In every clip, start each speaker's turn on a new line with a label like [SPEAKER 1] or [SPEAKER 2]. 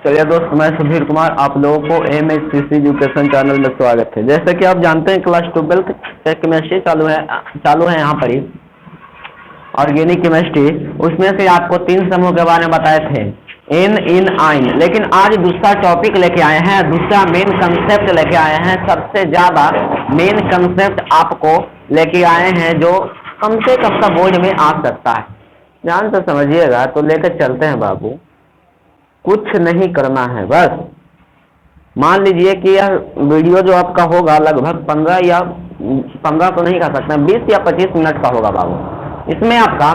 [SPEAKER 1] चलिए दोस्त, मैं सुधीर कुमार, आप लोगों को MHCC एजुकेशन चैनल में स्वागत है। जैसे कि आप जानते हैं, क्लास 12 केमिस्ट्री चालू है यहाँ पर ही, ऑर्गेनिक केमिस्ट्री। उसमें से आपको 3 समूह के बारे में बताए थे, इन, आइन। लेकिन आज दूसरा टॉपिक लेके आए हैं, दूसरा मेन कंसेप्ट लेके आए हैं। सबसे ज्यादा मेन कंसेप्ट आपको लेके आए हैं, जो कम से कम का बोर्ड में आ सकता है। ध्यान से समझिएगा तो लेकर चलते हैं बाबू। कुछ नहीं करना है, बस मान लीजिए कि यह वीडियो जो आपका होगा लगभग 15 तो नहीं कह सकते, 20 या 25 मिनट का होगा बाबू। इसमें आपका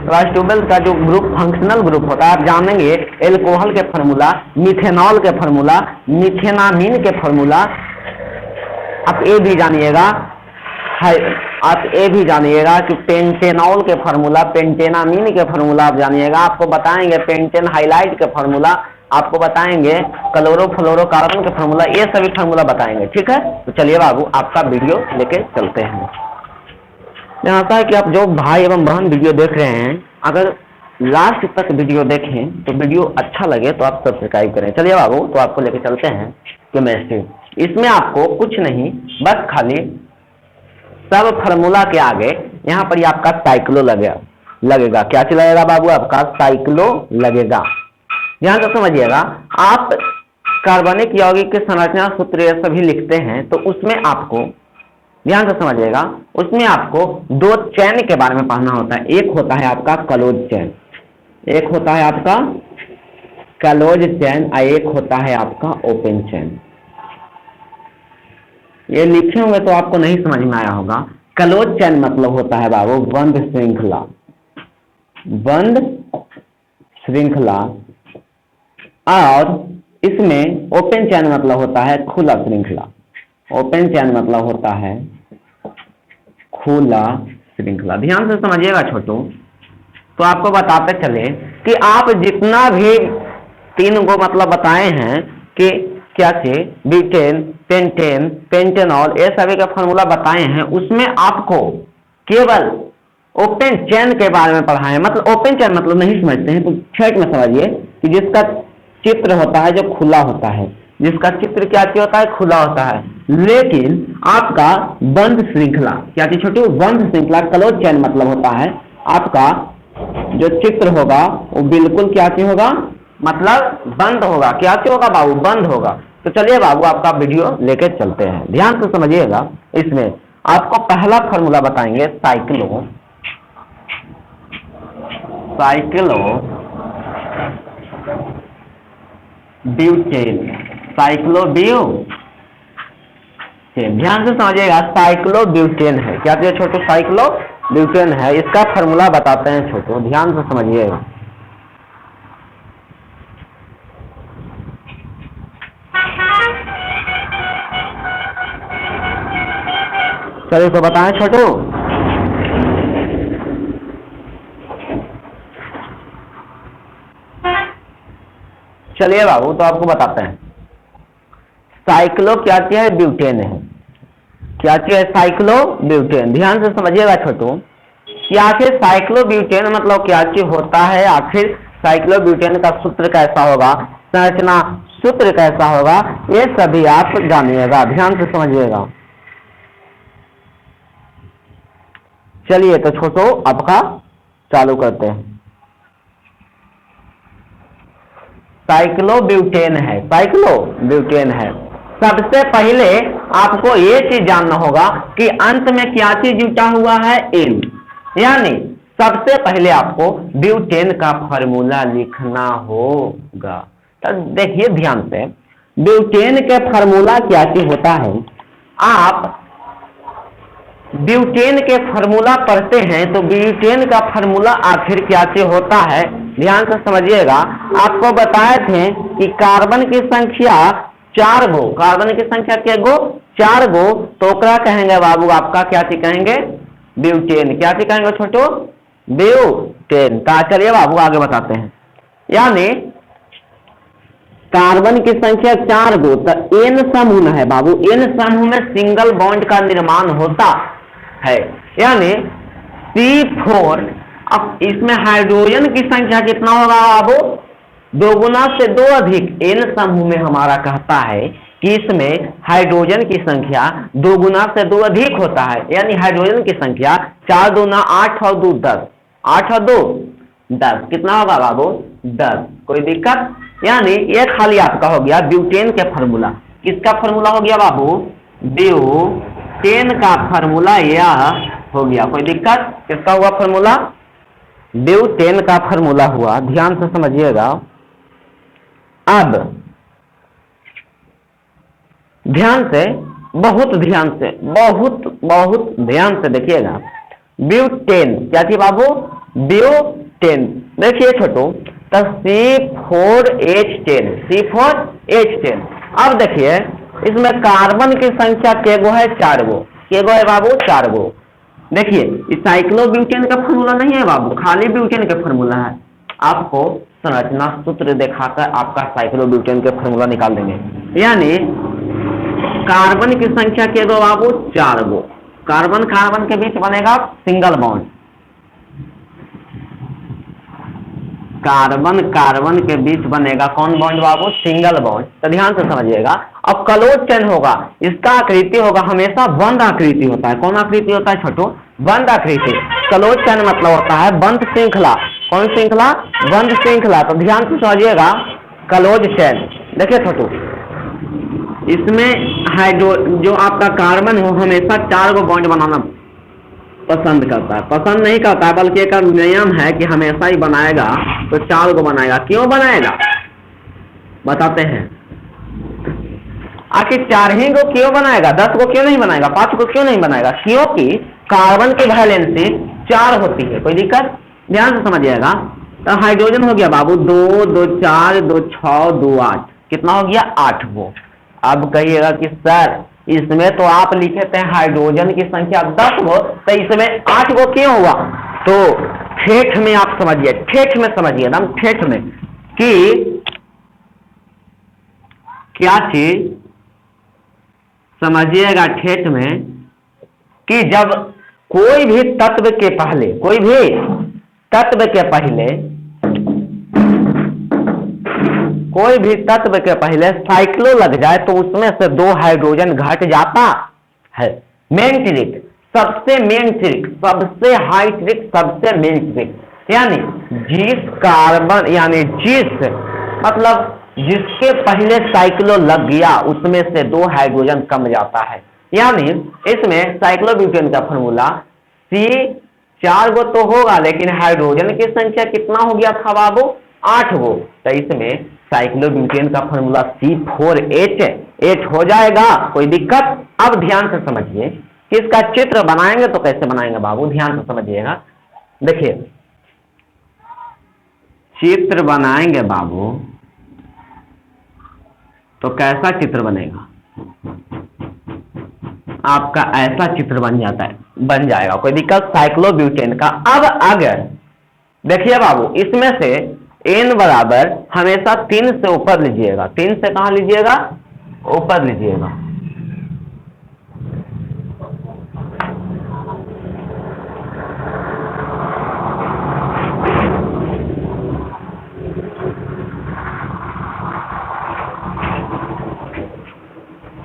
[SPEAKER 1] क्लास 12 का जो ग्रुप फंक्शनल ग्रुप होता है, आप जानेंगे एल्कोहल के फार्मूला, मिथेनॉल के फार्मूला, मिथेनामीन के फार्मूला। आप ये भी जानिएगा, कि पेंटेनॉल के फार्मूला, पेंटेनामीन के फार्मूला आप जानिएगा। आपको बताएंगे पेंटेन हाइलाइट के फार्मूला, आपको बताएंगे क्लोरोफ्लोरोकार्बन के फार्मूला, ये सभी फार्मूला बताएंगे। ठीक है, तो चलिए बाबू आपका वीडियो लेके चलते हैं। यहाँ है कि आप जो भाई एवं बहन वीडियो देख रहे हैं, अगर लास्ट तक वीडियो देखें तो वीडियो अच्छा लगे तो आप सब्सक्राइब करें। चलिए बाबू, तो आपको लेके चलते हैं केमिस्ट्री। इसमें आपको कुछ नहीं, बस खाली सब फार्मूला के आगे यहाँ पर आपका साइक्लो लगेगा। क्या चीज लगेगा बाबू? आपका साइक्लो लगेगा। ध्यान से समझिएगा। आप कार्बनिक यौगिक के संरचना सूत्र ये सभी लिखते हैं, तो उसमें आपको ध्यान से समझिएगा, उसमें आपको 2 चेन के बारे में पढ़ना होता है। एक होता है आपका क्लोज चेन, एक होता है आपका क्लोज चेन, और एक होता है आपका ओपन चेन। ये लिखे होंगे तो आपको नहीं समझ में आया होगा। क्लोज चेन मतलब होता है बाबू बंद श्रृंखला, बंद श्रृंखला। और इसमें ओपन चेन मतलब होता है खुला श्रृंखला। ओपन चेन मतलब होता है खुला श्रृंखला। ध्यान से समझिएगा छोटू। तो आपको बताते चले कि आप जितना भी 3 को मतलब बताए हैं कि क्या से ब्यूटेन, पेंटेन, पेंटेनॉल, ये सभी का फार्मूला बताए हैं, उसमें आपको केवल ओपन चेन के बारे में पढ़ाए हैं। मतलब ओपन चेन मतलब नहीं समझते हैं तो छठ में समझिए कि जिसका चित्र होता है जो खुला होता है, जिसका चित्र क्या होता है? खुला होता है। लेकिन आपका बंद श्रृंखला क्या चीज छोटू? बंद श्रृंखला क्लोज चेन मतलब होता है आपका जो चित्र होगा वो बिल्कुल क्या चीज होगा? मतलब बंद होगा। क्या चीज होगा बाबू? बंद होगा। तो चलिए बाबू आपका वीडियो लेके चलते हैं, ध्यान से समझिएगा। इसमें आपको पहला फार्मूला बताएंगे साइक्लो ब्यूटेन, साइक्लो ब्यूटेन। ध्यान से समझिएगा, साइक्लो ब्यूटेन है। क्या चीज छोटू? साइक्लो ब्यूटेन है। इसका फार्मूला बताते हैं छोटू, ध्यान से समझिएगा। चलिए तो बताएं छोटू। चलिए बाबू तो आपको बताते हैं। साइक्लो क्या चीज है? ब्यूटेन है। क्या चीज है? Cyclo butane. ध्यान से समझिएगा छोटू कि आखिर साइक्लो ब्यूटेन मतलब क्या चीज होता है, आखिर साइक्लो ब्यूटेन का सूत्र कैसा होगा, संरचना सूत्र कैसा होगा, ये सभी आप जानिएगा। ध्यान से समझिएगा। चलिए तो छोटो आपका चालू करते हैं। साइक्लो ब्यूटेन है, साइक्लो ब्यूटेन है। सबसे पहले आपको ये चीज जानना होगा कि अंत में क्या चीज जुटा हुआ है? एन। यानी सबसे पहले आपको ब्यूटेन का फार्मूला लिखना होगा। तो देखिए ध्यान से, ब्यूटेन के फार्मूला क्या चीज होता है? आप ब्यूटेन के फार्मूला पढ़ते हैं तो ब्यूटेन का फार्मूला आखिर क्या चीज होता है? ध्यान से समझिएगा। आपको बताए थे कि कार्बन की संख्या 4 गो, कार्बन की संख्या क्या गो? 4 गो। तो क्या कहेंगे बाबू? आपका क्या चीज कहेंगे? ब्यूटेन। क्या चीज कहेंगे छोटो? ब्यूटेन। चलिए बाबू आगे बताते हैं। यानी कार्बन की संख्या 4 गो, तो एन समूह है बाबू। एन समूह में सिंगल बॉन्ड का निर्माण होता है। यानी C4 अब इसमें हाइड्रोजन की संख्या कितना होगा बाबू? 2 गुना से 2 अधिक। एन समूह में हमारा कहता है कि इसमें हाइड्रोजन की संख्या 2 गुना से 2 अधिक होता है, यानी हाइड्रोजन की संख्या 4 दूना 8 और 2 10, 8 और 2 10, कितना होगा बाबू? 10। कोई दिक्कत? यानी ये खाली आपका हो गया ब्यूटेन के फार्मूला। किसका फार्मूला हो गया बाबू? ब्यूटेन का फार्मूला यह हो गया। कोई दिक्कत? किसका हुआ फार्मूला? ब्यूटेन का फार्मूला हुआ। ध्यान से समझिएगा। अब ध्यान से, बहुत ध्यान से, बहुत ध्यान से देखिएगा। ब्यूटेन क्या थी बाबू? ब्यूटेन। देखिए छोटू, तो C4H10, C4H10। अब देखिए इसमें कार्बन की संख्या केगो है? 4 गो। केगो है बाबू? 4 गो। देखिए इस साइक्लोब्यूटेन का फार्मूला नहीं है बाबू, खाली ब्यूटेन का फार्मूला है। आपको संरचना सूत्र दिखाकर आपका साइक्लोब्यूटेन के फार्मूला निकाल देंगे। यानी कार्बन की संख्या केगो बाबू? 4 गो। कार्बन कार्बन के बीच बनेगा सिंगल बॉन्ड। कार्बन कार्बन के बीच बनेगा कौन बॉन्ड बाबू? Single bond. तो ध्यान से समझिएगा। अब क्लोज चेन होगा, इसका आकृति होगा हमेशा बंद आकृति होता है। कौन आकृति होता है छोटू? बंद आकृति। क्लोज चेन मतलब होता है बंद श्रृंखला। कौन श्रृंखला? बंद श्रृंखला। तो ध्यान से समझिएगा क्लोज चेन। देखिए छोटू, इसमें हाइड्रो जो आपका कार्बन हो हमेशा 4 गो बॉन्ड बनाना पसंद करता है। पसंद नहीं करता है, बल्कि एक नियम है कि हमेशा ही बनाएगा तो 4 गो बनाएगा। क्यों बनाएगा बताते हैं। आखिर 4 ही गो क्यों बनाएगा? 10 गो क्यों नहीं बनाएगा? 5 गो क्यों नहीं बनाएगा? क्योंकि कार्बन की वैलेंसी 4 होती है। कोई दिक्कत? ध्यान से समझिएगा। तो हाइड्रोजन हो गया बाबू 2, 2 4, 2 6, 2 8। कितना हो गया? 8 गो। अब कहिएगा कि सर इसमें तो आप लिखे थे हाइड्रोजन की संख्या 10 गो, तो इसमें 8 गो क्यों हुआ? तो ठेठ में आप समझिए, ठेठ में समझिए, एकदम ठेठ में, कि क्या चीज समझिएगा ठेठ में, कि जब कोई भी तत्व के पहले, कोई भी तत्व के पहले, कोई भी तत्व के पहले साइक्लो लग जाए तो उसमें से 2 हाइड्रोजन घट जाता है। मेन ट्रिक, सबसे मेन ट्रिक, सबसे हाई ट्रिक, सबसे मेन ट्रिक, यानी जिस कार्बन, यानी जिस मतलब जिसके पहले साइक्लो लग गया उसमें से 2 हाइड्रोजन कम जाता है। यानी इसमें साइक्लोब्यूटेन का फॉर्मूला C 4 गो तो होगा, लेकिन हाइड्रोजन की संख्या कितना हो गया था बाबू? 8 गो। तो इसमें साइक्लोब्यूटेन का फॉर्मूला C4H8 हो जाएगा। कोई दिक्कत? अब ध्यान से समझिए कि इसका चित्र बनाएंगे तो कैसे बनाएंगे बाबू? ध्यान से समझिएगा। देखिए चित्र बनाएंगे बाबू तो कैसा चित्र बनेगा? आपका ऐसा चित्र बन जाएगा। कोई दिक्कत? साइक्लोब्यूटेन का। अब अगर देखिए बाबू, इसमें से n बराबर हमेशा 3 से ऊपर लीजिएगा। 3 से कहां लीजिएगा? ऊपर लीजिएगा।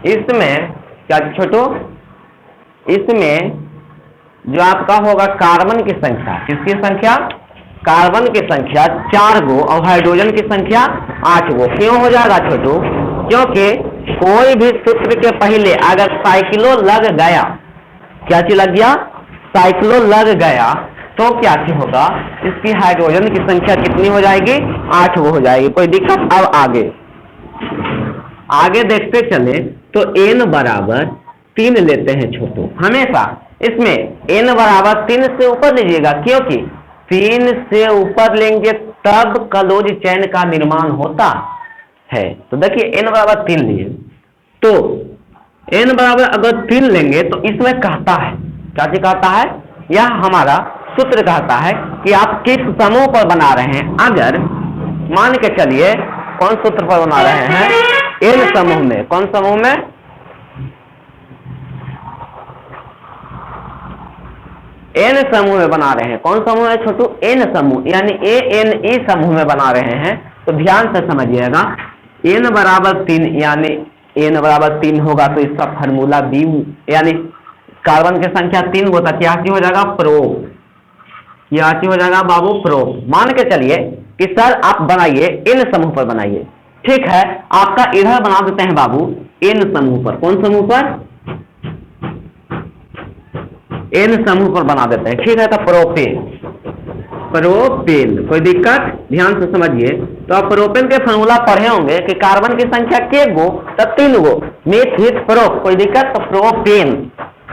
[SPEAKER 1] इसमें क्या छोटू? इसमें जो आपका होगा कार्बन की संख्या, किसकी संख्या? कार्बन की संख्या 4 गो और हाइड्रोजन की संख्या 8 गो। क्यों हो जाएगा छोटू? क्योंकि कोई भी सूत्र के पहले अगर साइक्लो लग गया, क्या चीज लग गया? साइक्लो लग गया तो क्या चीज होगा? इसकी हाइड्रोजन की संख्या कितनी हो जाएगी? 8 गो हो जाएगी। कोई दिक्कत? अब आगे देखते चले तो n बराबर 3 लेते हैं छोटू हमेशा। इसमें n बराबर 3 से ऊपर लीजिएगा, क्योंकि 3 से ऊपर लेंगे तब क्लोज चेन का निर्माण होता है। तो देखिए n बराबर 3 लिए, तो n बराबर अगर 3 लेंगे तो इसमें कहता है, क्या चीज कहता है? यह हमारा सूत्र कहता है कि आप किस समूह पर बना रहे हैं। अगर मान के चलिए कौन सूत्र पर बना रहे हैं? n समूह में। कौन समूह में? एन समूह में बना रहे हैं। कौन समूह है छोटू? एन समूह, यानी ANE समूह में बना रहे हैं। तो ध्यान से समझिएगा, n बराबर 3 यानी n बराबर 3 होगा तो इसका फार्मूला B, यानी कार्बन की संख्या 3 होता क्या हो जाएगा? प्रोप। क्या हो जाएगा बाबू? प्रोप। मान के चलिए कि सर आप बनाइए n समूह पर बनाइए। ठीक है, आपका इधर बना देते हैं बाबू n समूह पर। कौन समूह पर? n समूह पर बना देते हैं। ठीक है, तो प्रोपेन, प्रोपेन। कोई दिक्कत? ध्यान से समझिए। तो आप प्रोपेन के फॉर्मूला पढ़े होंगे कि कार्बन की संख्या के गो? तब 3 गो। Myth hit prop. कोई दिक्कत? तो प्रोपेन,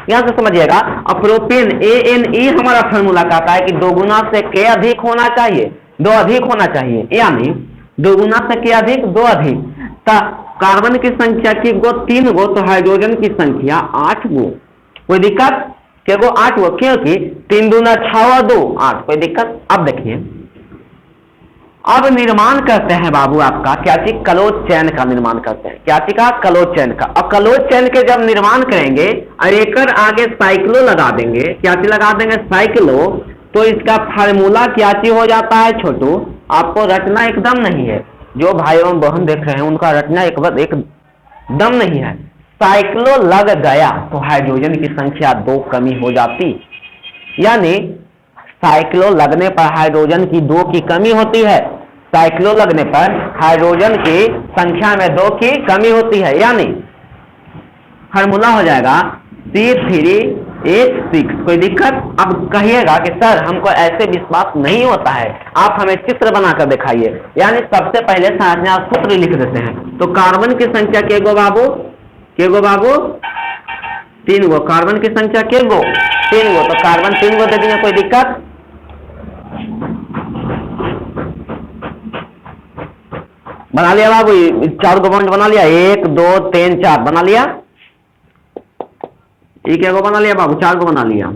[SPEAKER 1] यहां से समझिएगा। अब प्रोपेन ANE हमारा फॉर्मूला कहता है कि 2 गुना से के अधिक होना चाहिए, 2 अधिक होना चाहिए, यानी 2 गुना से के अधिक 2 अधिक। कार्बन की संख्या की गो 3 गो, तो हाइड्रोजन की संख्या 8 गो। कोई दिक्कत? क्या गो? 8 गो, क्योंकि 3 दूना 6 और 2 8। कोई दिक्कत? अब देखिए, अब निर्माण करते हैं बाबू आपका क्या चीज? क्लोज चेन का निर्माण करते हैं। क्या चीज का? क्लोज चेन का। अब क्लोज चेन के जब निर्माण करेंगे और एक आगे साइक्लो लगा देंगे। क्या चीज लगा देंगे? साइक्लो। तो इसका फार्मूला क्या चीज हो जाता है छोटू? आपको रटना एकदम नहीं है, जो भाई एवं बहन देख रहे हैं उनका रटना एकदम नहीं है। साइक्लो लग गया तो हाइड्रोजन की संख्या 2 कमी हो जाती, यानी साइक्लो लगने पर हाइड्रोजन की 2 की कमी होती है। साइक्लो लगने पर हाइड्रोजन की संख्या में 2 की कमी होती है, यानी फार्मूला हो जाएगा C3H6। कोई दिक्कत? अब कहिएगा कि सर हमको ऐसे विश्वास नहीं होता है, आप हमें चित्र बनाकर दिखाइए। यानी सबसे पहले संरचना सूत्र लिख देते हैं। तो कार्बन की संख्या के गो बाबू? के गो बाबू? 3 गो। कार्बन की संख्या के गो? 3 गो। तो कार्बन 3 गो दे देंगे। कोई दिक्कत? बना लिया बाबू? 4 गो बॉन्ड बना लिया। 1 2 3 4 बना लिया। एक गो बना लिया बाबू? 4 गो बना लिया।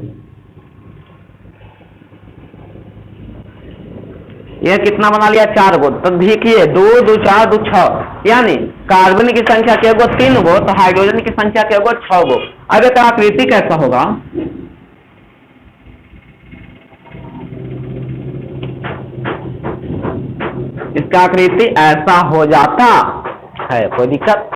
[SPEAKER 1] ये कितना बना लिया? 4 गो। तो देखिए 2 2 4 2 6, यानी कार्बन की संख्या के गो 3 गो, तो हाइड्रोजन की संख्या के गो 6 गो। अब इसका आकृति कैसा होगा? इसका आकृति ऐसा हो जाता है। कोई दिक्कत?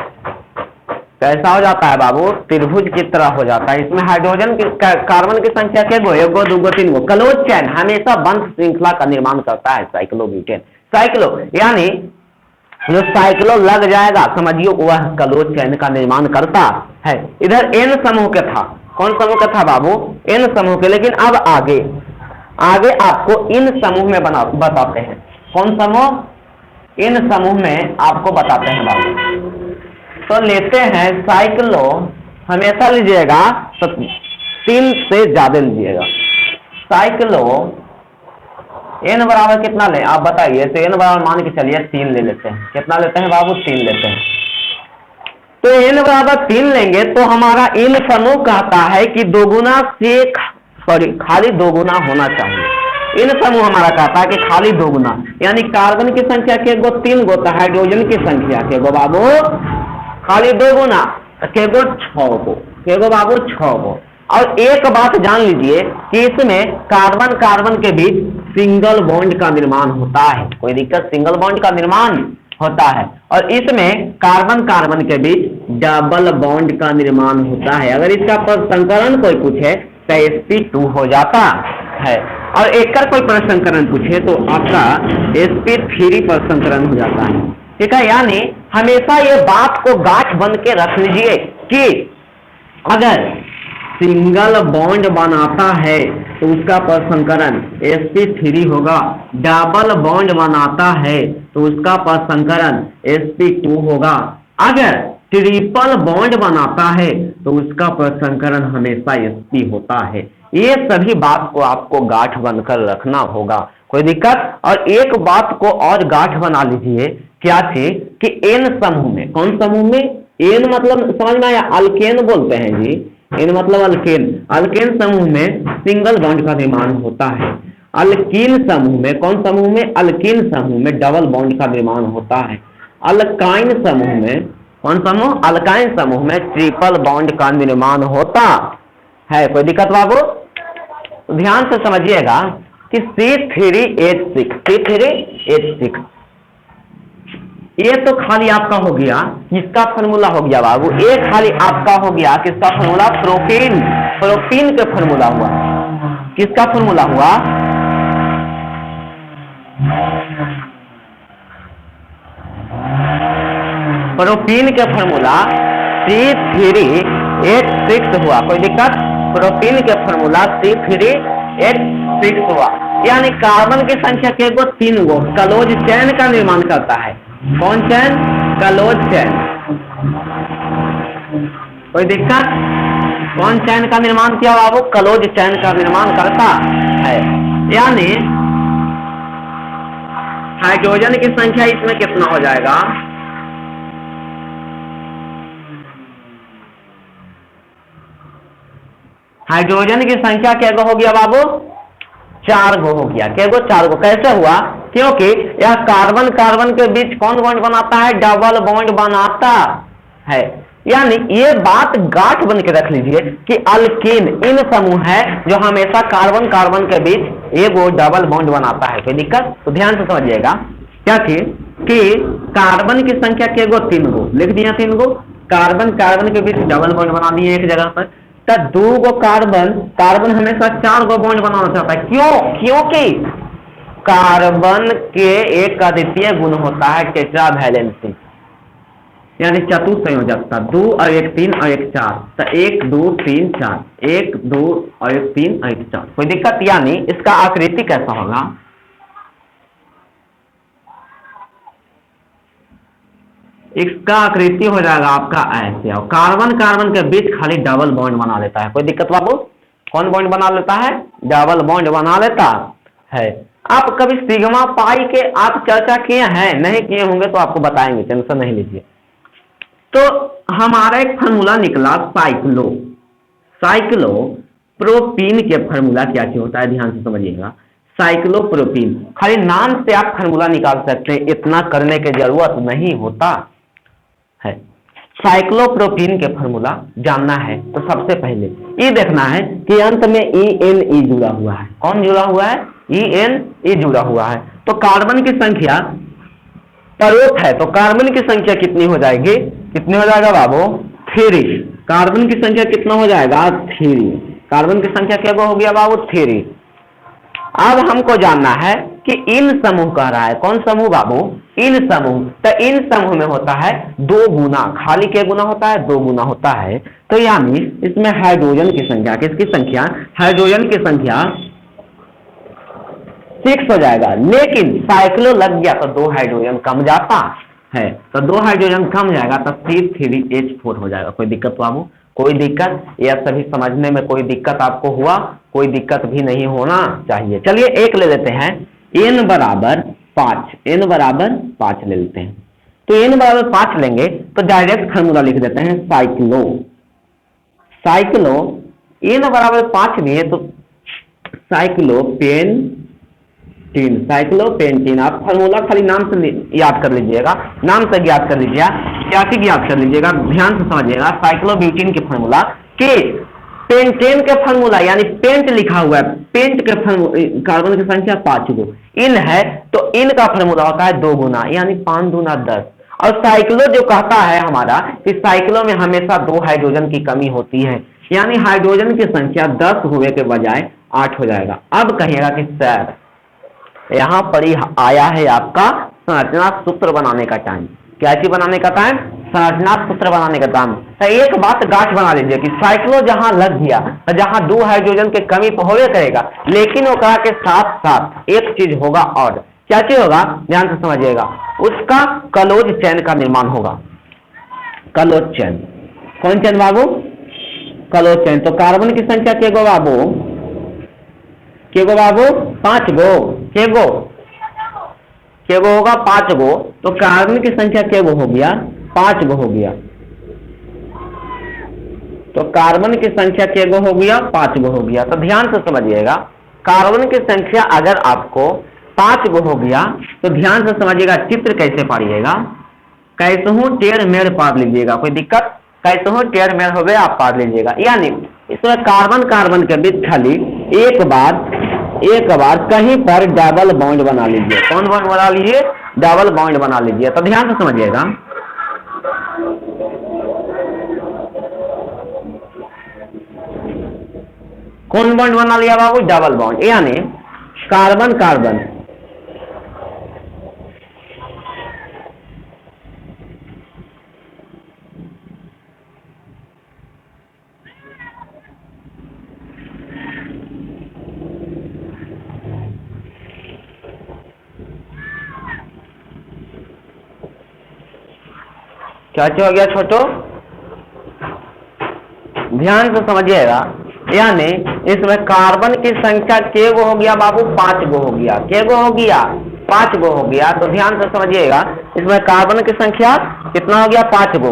[SPEAKER 1] कैसा हो जाता है बाबू? त्रिभुज की तरह हो जाता है। इसमें हाइड्रोजन की कार्बन की संख्या के गो? 1 गो 2 गो 3 गो। क्लोज चेन हमेशा बंध श्रृंखला का निर्माण करता है साइक्लोब्यूटेन। साइक्लो यानी जो साइक्लो लग जाएगा समझिए वह क्लोज चेन का निर्माण करता है। इधर N समूह के था। कौन समूह का था बाबू? N समूह के। लेकिन अब आगे आपको इन समूह में बताते हैं। कौन समूह? इन समूह में आपको बताते हैं बाबू। तो लेते हैं साइक्लो, हमेशा लीजिएगा तो 3 से ज्यादा लीजिएगा। साइक्लो N बराबर कितना ले आप बताइए? तो N बराबर मान के चलिए 3 ले लेते हैं। कितना लेते हैं बाबू? 3 लेते हैं। तो N बराबर 3 लेंगे तो हमारा इन समूह कहता है कि 2 गुना से खाली 2 गुना होना चाहिए। इन समूह हमारा कहता है कि खाली 2 गुना, यानी कार्बन की संख्या के गो 3 गो, तो हाइड्रोजन की संख्या के गो बाबू खाली 2 गुना, के गो 6 गो। के गो बाबू? 6 गो। और एक बात जान लीजिए कि इसमें कार्बन कार्बन के बीच सिंगल बॉन्ड का निर्माण होता है। कोई दिक्कत? सिंगल बॉन्ड का निर्माण होता है। और इसमें कार्बन कार्बन के बीच डबल बॉन्ड का निर्माण होता है। अगर इसका प्रसंकरण कोई पूछे तो sp2 हो जाता है, और एक कोई प्रसंकरण पूछे तो आपका sp3 प्रसंकरण हो जाता है। ठीक है, यानी हमेशा ये बात को गांठ बन के रख लीजिए कि अगर सिंगल बॉन्ड बनाता है तो उसका प्रसंकरण sp3 होगा। डबल बॉन्ड बनाता है तो उसका प्रसंकरण sp2 होगा। अगर ट्रिपल बॉन्ड बनाता है तो उसका प्रसंकरण हमेशा sp होता है। ये सभी बात को आपको गांठ बनकर रखना होगा। कोई दिक्कत? और एक बात को और गांठ बना लीजिए, क्या थी कि N समूह में, कौन समूह में? N मतलब समझ में आया? अल्केन बोलते हैं जी। N मतलब अल्केन। अल्केन समूह में सिंगल बॉन्ड का निर्माण होता है। अल्कीन समूह में, कौन समूह में? अल्कीन समूह में डबल बॉन्ड का निर्माण होता है। अल्काइन समूह में, कौन समूह? अल्काइन समूह में ट्रिपल बॉन्ड का निर्माण होता है। कोई दिक्कत बाबू? तो ध्यान से समझिएगा कि C3H6 ये तो खाली आपका हो गया, किसका फॉर्मूला हो गया बाबू, ये खाली आपका हो गया किसका फॉर्मूला, प्रोपीन का फॉर्मूला हुआ। किसका फॉर्मूला हुआ, प्रोपीन के फॉर्मूला C3H6 हुआ। कोई दिक्कत, प्रोपीन के फॉर्मूला C3H6 हुआ। यानी कार्बन की संख्या के गो 3 गो क्लोज चेन का निर्माण करता है। कौन चेन, क्लोज चेन। कोई दिक्कत, कौन चेन का निर्माण किया बाबू, क्लोज चेन का निर्माण करता है। यानी हाइड्रोजन की संख्या इसमें कितना हो जाएगा, हाइड्रोजन की संख्या क्या हो गया बाबू, 4 गो हो गया। क्या गो, 4 गो। कैसे हुआ, क्योंकि यह कार्बन कार्बन के बीच कौन बॉन्ड बनाता है, डबल बॉन्ड बनाता है। यानी ये बात गांठ बन के रख लीजिए कि अल्कीन इन समूह है जो हमेशा कार्बन कार्बन के बीच एक वो डबल बॉन्ड बनाता है। कोई दिक्कत, तो ध्यान से समझिएगा क्या चीज कि कार्बन की संख्या के गो 3 गो लिख दिया, 3 गो कार्बन कार्बन के बीच डबल बॉन्ड बना दिए एक जगह पर। तो 2 गो कार्बन हमेशा 4 गो बॉन्ड बनाना चाहता है। क्यों, क्योंकि कार्बन के एक अद्वितीय गुण होता है टेट्रा वैलेंसी, यानी चतुसंयोजकता, 2 और 1 3 और 1 4। तो 1 2 3 4, 1 2 और 1 3 और 1 4। कोई दिक्कत, यानी इसका आकृति कैसा होगा, इसका आकृति हो जाएगा आपका ऐसे, और कार्बन कार्बन के बीच खाली डबल बॉन्ड बना लेता है। कोई दिक्कत बाबू, कौन बॉन्ड बना लेता है, डबल बॉन्ड बना लेता है। आप कभी सिग्मा पाई के आप चर्चा किए हैं, नहीं किए होंगे तो आपको बताएंगे, टेंशन नहीं लीजिए। तो हमारा एक फॉर्मूला निकला साइक्लोप्रोपीन के फॉर्मूला क्या क्या होता है, ध्यान से समझिएगा। साइक्लोप्रोपीन खाली नाम से आप फॉर्मूला निकाल सकते हैं, इतना करने की जरूरत नहीं होता है। साइक्लोप्रोपीन के फॉर्मूला जानना है तो सबसे पहले ये देखना है कि अंत में ENE जुड़ा हुआ है। कौन जुड़ा हुआ है, ENE जुड़ा हुआ है। तो कार्बन की संख्या परोक्ष है, तो कार्बन की संख्या कितनी हो जाएगी, कितनी हो जाएगा बाबू, 3। कार्बन की संख्या कितना हो जाएगा, 3। कार्बन की संख्या क्या हो गया बाबू, 3। अब हमको जानना है कि इन समूह कह रहा है, कौन समूह बाबू, इन समूह। तो इन समूह में होता है 2 गुना, खाली क्या गुना होता है, 2 गुना होता है। तो यानी इसमें हाइड्रोजन की संख्या, किसकी संख्या, हाइड्रोजन की संख्या 6 हो जाएगा। लेकिन साइक्लो लग गया तो 2 हाइड्रोजन कम जाता है, तो 2 हाइड्रोजन कम जाएगा तो C3H4 हो जाएगा। कोई दिक्कत बाबू, कोई दिक्कत, यह सभी समझने में कोई दिक्कत आपको हुआ, कोई दिक्कत भी नहीं होना चाहिए। चलिए एक ले लेते हैं, n बराबर 5 ले लेते हैं। तो n बराबर 5 लेंगे तो डायरेक्ट फॉर्मूला लिख देते हैं साइक्लो n बराबर 5 लिए तो साइक्लोपेंटीन। आप फॉर्मूला खाली नाम से याद कर लीजिएगा, नाम से याद कर लीजिएगा, क्या याद कर लीजिएगा, ध्यान से समझिएगा। साइक्लोब्यूटीन के फॉर्मूला के पेंटेन के फॉर्मूला, यानी पेंट लिखा हुआ है, पेंट के कार्बन की संख्या 5 गो, इन है तो इन का फॉर्मूला होता है 2 गुना, यानी 5 दूना 10। और साइक्लो जो कहता है हमारा कि साइक्लो में हमेशा 2 हाइड्रोजन की कमी होती है, यानी हाइड्रोजन की संख्या 10 हुए के बजाय 8 हो जाएगा। अब कहिएगा कि सर यहाँ पर ही आया है आपका संरचना सूत्र बनाने का टाइम। क्या चीज बनाने का टाइम, संरचना सूत्र बनाने का टाइम। तो एक बात गांठ बना लीजिए कि साइक्लो जहां लग गया तो जहां 2 हाइड्रोजन की कमी तो होवे करेगा, लेकिन वो कहा के साथ साथ एक चीज होगा और, क्या चीज होगा, ध्यान से समझिएगा, उसका क्लोज चेन का निर्माण होगा। क्लोज चेन, कौन चेन बाबू, क्लोज चेन। तो कार्बन की संख्या क्या गो बाबू, 5 गो, क्या गो होगा, 5 गो। तो कार्बन की संख्या क्या गो हो गया, 5 गो हो गया। तो कार्बन की संख्या क्या गो हो गया, 5 गो हो गया। तो ध्यान से समझिएगा, कार्बन की संख्या अगर आपको 5 गो हो गया तो ध्यान से समझिएगा, चित्र कैसे पारिएगा, कैसे हूं टेढ़ मेढ़ पार लीजिएगा। कोई दिक्कत, कैसे हूं टेढ़ मेढ़ हो गया आप पार लीजिएगा। यानी इसमें कार्बन कार्बन के बीच खाली एक बार कहीं पर डबल बॉन्ड बना लीजिए। कौन बॉन्ड बना लीजिए? डबल बॉन्ड बना लीजिए। तो ध्यान से समझिएगा, कौन बॉन्ड बना लिया बाबू? डबल बॉन्ड, यानी कार्बन कार्बन क्या हो गया छोटो? ध्यान से समझिएगा, यानी इसमें कार्बन की संख्या के गो हो गया बाबू? 5 गो हो गया। के गो हो गया? 5 गो हो गया। तो ध्यान से समझिएगा, इसमें कार्बन की संख्या कितना हो गया? 5 गो।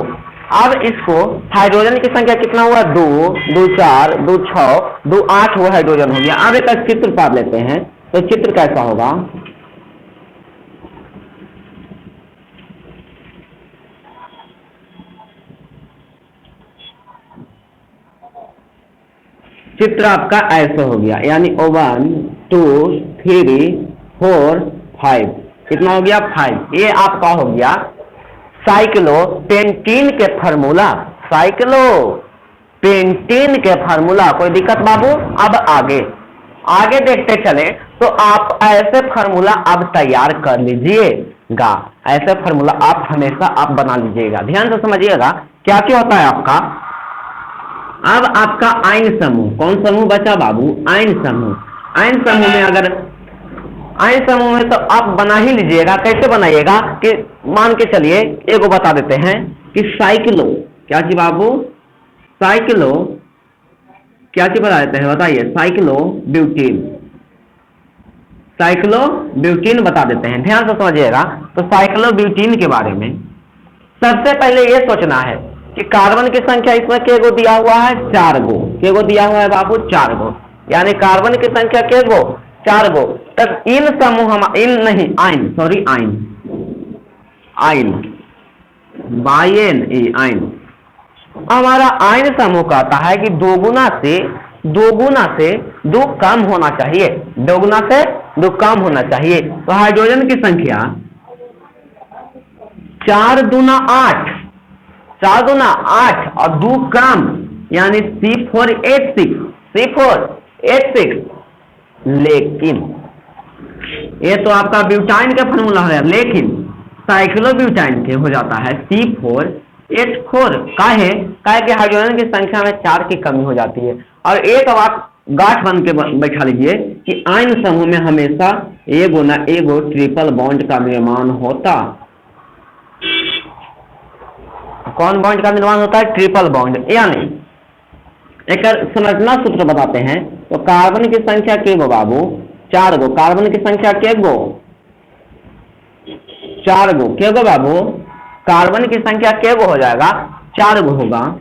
[SPEAKER 1] अब इसको हाइड्रोजन की संख्या कितना हुआ? 2, 2 4, 2 6, 2 8 वो हाइड्रोजन हो गया। अब एक चित्र पार लेते हैं, तो चित्र कैसा होगा? चित्र आपका ऐसे हो गया, यानी 1 2 3 4 5, कितना हो गया? 5। ये आपका हो गया साइक्लोपेंटीन के फार्मूला। साइक्लोपेंटीन के फार्मूला। कोई दिक्कत बाबू? अब आगे देखते चले, तो आप ऐसे फार्मूला अब तैयार कर लीजिएगा। ऐसे फार्मूला आप हमेशा आप बना लीजिएगा। ध्यान से समझिएगा, क्या क्या होता है आपका। अब आपका आयन समूह, कौन समूह बचा बाबू? आयन समूह। आयन समूह में अगर आयन समूह में तो आप बना ही लीजिएगा। कैसे बनाइएगा कि मान के चलिए एगो बता देते हैं कि साइक्लो, क्या चीज बाबू? साइक्लो क्या चीज बता देते हैं, बताइए? साइक्लो ब्यूटीन बता देते हैं। ध्यान से समझिएगा, तो साइक्लो ब्यूटीन के बारे में सबसे पहले ये सोचना है कि कार्बन की संख्या इसमें के गो दिया हुआ है? 4 गो। के गो दिया हुआ है बाबू? 4 गो। यानी कार्बन की संख्या के गो? 4 गो। तब इन समूह आयन हमारा आयन समूह कहता है कि दोगुना से 2 कम होना चाहिए। 2 से 2 कम होना चाहिए। तो हाइड्रोजन की संख्या 4 दूना 8 और 2 कम, यानी C4H6। लेकिन ये तो आपका ब्यूटाइन का फॉर्मूला है, लेकिन साइक्लोब्यूटाइन के हो जाता है C4H4। काहे कि हाइड्रोजन की संख्या में 4 की कमी हो जाती है। और एक बात गांठ बन के बैठा लीजिए कि आयन समूह में हमेशा एगो ना एगो ट्रिपल बॉन्ड का निर्माण होता। कौन बॉन्ड का निर्माण होता है? Triple bond. यानी एक संरचना सूत्र बताते हैं, तो कार्बन की संख्या के गो बाबू? 4 गो। कार्बन की संख्या के गो? 4 गो। के गो बाबू? कार्बन की संख्या के गो हो जाएगा? 4 गो होगा।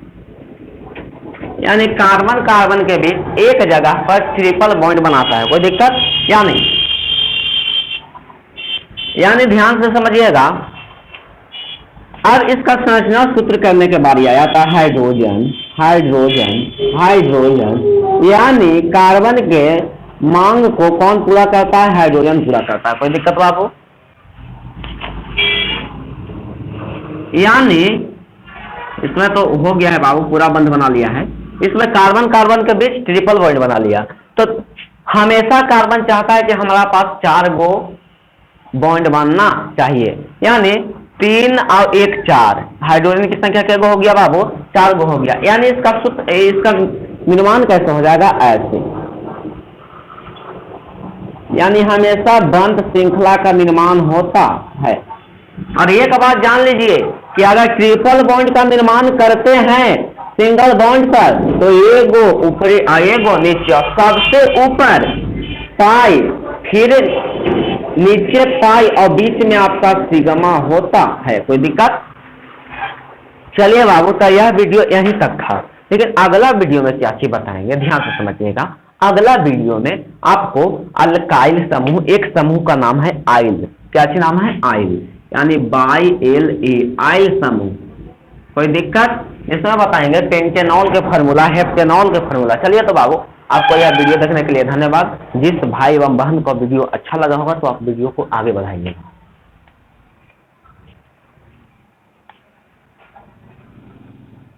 [SPEAKER 1] यानी कार्बन कार्बन के बीच एक जगह पर ट्रिपल बॉन्ड बनाता है। कोई दिक्कत या नहीं? यानी ध्यान से समझिएगा। अब इसका संरचना सूत्र करने के बारी आया था हाइड्रोजन। यानी कार्बन के मांग को कौन पूरा करता है? हाइड्रोजन पूरा करता है। कोई दिक्कत बाबू? यानी इसमें तो हो गया है बाबू, पूरा बंद बना लिया है। इसमें कार्बन कार्बन के बीच ट्रिपल बॉन्ड बना लिया। तो हमेशा कार्बन चाहता है कि हमारा पास 4 गो बॉन्ड बनना चाहिए। यानी 3 और 1 4। हाइड्रोजन की संख्या क्या गो हो गया बाबू? 4 गो हो गया। यानी इसका निर्माण कैसे हो जाएगा? ऐसे। यानी हमेशा बंद श्रृंखला का निर्माण होता है। और एक बात जान लीजिए कि अगर ट्रिपल बॉन्ड का निर्माण करते हैं सिंगल बॉन्ड पर, तो एगो ऊपरी एगो नीचे, सबसे ऊपर पाई, फिर नीचे पाई और बीच में आपका सिग्मा होता है। कोई दिक्कत? चलिए बाबू, तो यह वीडियो यहीं तक था, लेकिन अगला वीडियो में क्या चीज बताएंगे ध्यान से समझिएगा। अगला वीडियो में आपको अल्काइल समूह, एक समूह का नाम है आइल। क्या चीज नाम है? आइल, यानी बाई एल ए, आइल समूह। कोई दिक्कत? इसमें बताएंगे पेंटेनॉल के फार्मूला, हेप्टेनॉल के फार्मूला। चलिए तो बाबू, आपको यह वीडियो देखने के लिए धन्यवाद। जिस भाई एवं बहन को वीडियो अच्छा लगा होगा तो आप वीडियो को आगे बढ़ाइए।